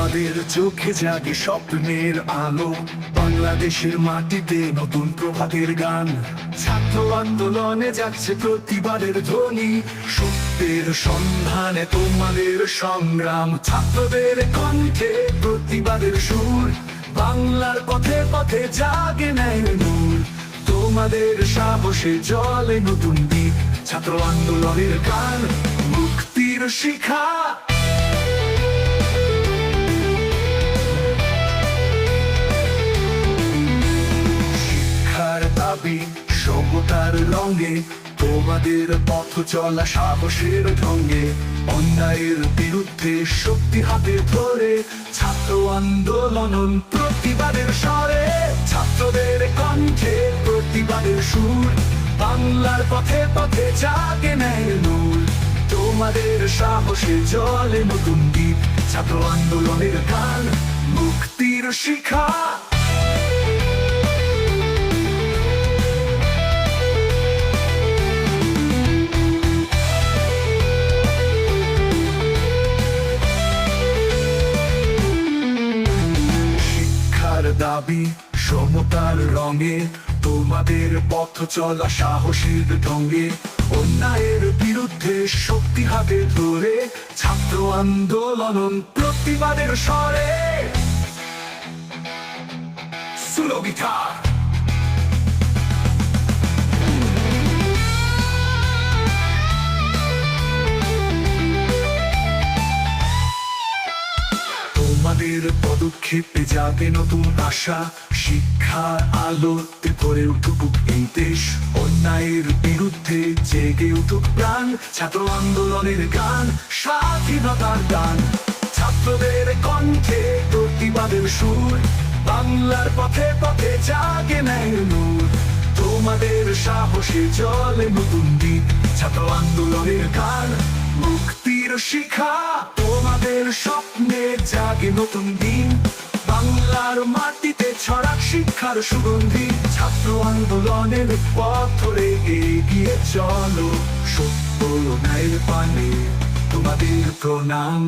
তোমাদের চোখে জাগে স্বপ্নের আলো, বাংলাদেশের মাটিতে নতুন প্রভাতের গান। ছাত্র আন্দোলনে যাচ্ছে প্রতিবাদের ধ্বনি, সত্যের সন্ধানে তোমাদের সংগ্রাম। ছাত্রদের কণ্ঠে প্রতিবাদের সুর, বাংলার পথে পথে জাগে ন্যায়ের নূর। তোমাদের সাহসে জলে নতুন দ্বীপ, ছাত্র আন্দোলনের গান, মুক্তির শিখা। শিক্ষার দাবি সমতার রঙে, তোমাদের পথ চলা সাহসের ঢঙ্গে। অন্যায়ের বিরুদ্ধে শক্তি হাতে ধরে, ছাত্র আন্দোলন প্রতিবাদের স্বরে। ছাত্রদের কণ্ঠে প্রতিবাদের সুর, বাংলার পথে পথে জাগে ন্যায়ের নূর। তোমাদের সাহসে জলে নতুন দ্বীপ, ছাত্র আন্দোলনের গান, মুক্তির শিখা। দাবি সমতার রঙে, তোমাদের পথ চলা সাহসের ঢঙ্গে। অন্যায়ের বিরুদ্ধে শক্তি হাতে ধরে, ছাত্র আন্দোলন প্রতিবাদের স্বরে। সুলো গিটার। তোমাদের পদক্ষেপে যাবে নতুন আশা, শিক্ষার আলোতে ভরে উঠুক এই দেশ। অন্যায়ের বিরুদ্ধে জেগে উঠুক প্রাণ, ছাত্র আন্দোলনের গান, স্বাধীনতার গান। ছাত্রদের কণ্ঠে প্রতিবাদের সুর, বাংলার পথে পথে জাগে ন্যায়ের নূর। তোমাদের সাহসে জলে নতুন দ্বীপ, ছাত্র আন্দোলনের গান, মুক্তির শিখা। তোমাদের স্বপ্নে জাগে নতুন দিন, বাংলার মাটিতে ছড়াক শিক্ষার সুগন্ধি। ছাত্র আন্দোলনের পথ ধরে এগিয়ে চলো, সত্য ন্যায়ের পানে তোমাদের প্রণাম।